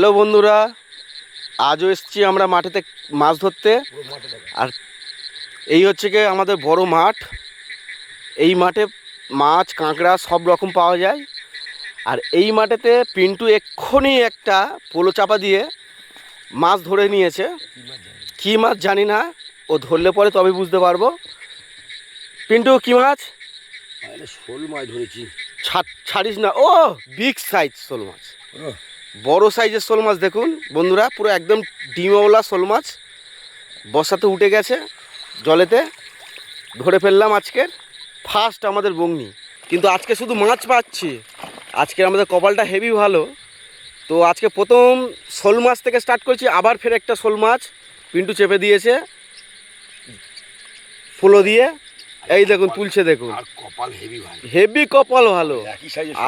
Hello বন্ধুরা, আজও এসেছি আমরা মাঠেতে মাছ ধরতে। আর এই হচ্ছে কি আমাদের বড় মাঠ। এই মাঠে মাছ কাঁকড়া সব রকম পাওয়া যায়। আর এই মাঠেতে পিন্টু এক্ষুনি একটা পোলো চাপা দিয়ে মাছ ধরে নিয়েছে। কী মাছ জানি না, ও ধরলে পরে তবে বুঝতে পারবো। পিন্টু কী মাছ? শোল মাছ ধরেছি। ছাড়িস না, ও বিগ সাইজ শোল মাছ, বড় সাইজের শোল মাছ। দেখুন বন্ধুরা, পুরো একদম ডিমওয়ালা শোল মাছ বসাতে উঠে গেছে জলেতে। ধরে ফেললাম আজকের ফার্স্ট আমাদের বংনি। কিন্তু আজকে শুধু মাছ পাচ্ছি, আজকে আমাদের কপালটা হেভি ভালো। তো আজকে প্রথম শোল মাছ থেকে স্টার্ট করছি। আবার ফের একটা শোল মাছ পিন্টু চেপে দিয়েছে ফুলো দিয়ে। এই দেখুন তুলছে, দেখুন কপাল হেভি ভালো, হেভি কপাল ভালো।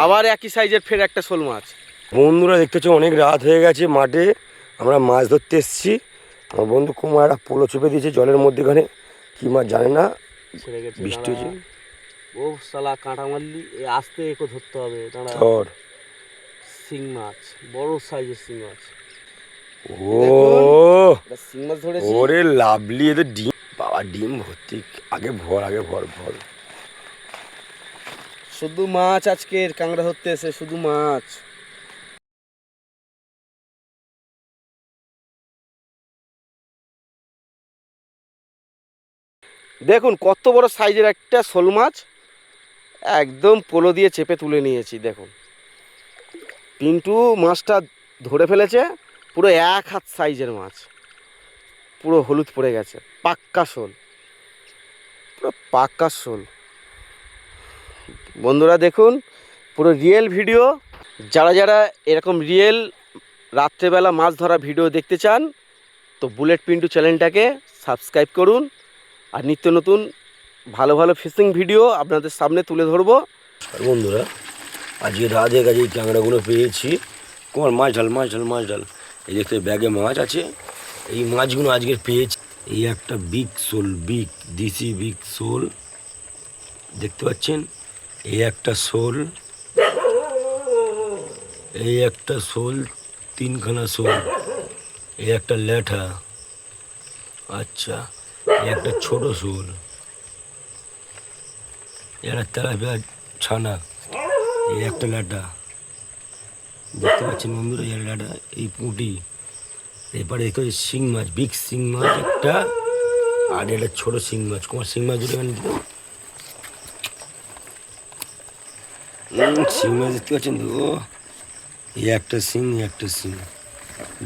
আবার একই সাইজের ফের একটা শোল মাছ। বন্ধুরা দেখতেছো অনেক রাত হয়ে গেছে, মাঠে আমরা মাছ ধরতে এসেছি। আমার বন্ধু কুমার একটা পোলো চেপে দিয়েছে জলের মধ্যেখানে, কি মাছ জানে না, বৃষ্টি হয়েছে। ও শালা কাঁটা মারলি, আস্তে একো ধরতে হবে। ধর শিং মাছ, বড় সাইজের শিং মাছ। ও শিং মাছ ধরেছি। ওরে লাভলি, এদের ডিম, বাবা ডিম ভর্তি। আগে ভর ভর। শুধু মাছ আজকের, কাঁকড়া ধরতে এসে শুধু মাছ। দেখুন কত বড় সাইজের একটা শোল মাছ, একদম পোলো দিয়ে চেপে তুলে নিয়েছি। দেখুন পিন্টু মাছটা ধরে ফেলেছে, পুরো 1 হাত সাইজের মাছ, পুরো হলুদ পড়ে গেছে। পাক্কা শোল, পুরো পাক্কা শোল। বন্ধুরা দেখুন পুরো রিয়েল ভিডিও। যারা যারা এরকম রিয়েল রাত্রেবেলা মাছ ধরা ভিডিও দেখতে চান, তো বুলেট পিন্টু চ্যানেলটাকে সাবস্ক্রাইব করুন। আর নিত্য নতুন ভালো ভালো ফিশিং ভিডিও আপনাদের সামনে তুলে ধরবো। বন্ধুরা আজকে রাত হয়ে গেছে, এই ট্যাংরাগুলো পেয়েছি। কুমার মাছ ঢাল। এই দেখতে ব্যাগে মাছ আছে, এই মাছগুলো আজকে পেয়েছি। এই একটা বিগ শোল, দেশি বিগ শোল দেখতে পাচ্ছেন। এই একটা শোল, তিনখানা শোল। এই একটা ল্যাঠা, আচ্ছা। এই একটা ছোট শোল, একটা তেলাপিয়া ছানা। এই একটা ল্যাটা দেখতে পাচ্ছেন বন্ধুরা, এই ল্যাটা, এই পুঁটি। এরপরে দেখতে পাচ্ছি শিং মাছ, বিগ শিং মাছ একটা, আর এটা ছোট শিং মাছ। কুমার শিং মাছ দুটো এখানে দিল। শিং মাছ দেখতে পাচ্ছেন তো, এই একটা শিং,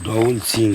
ডবল শিং।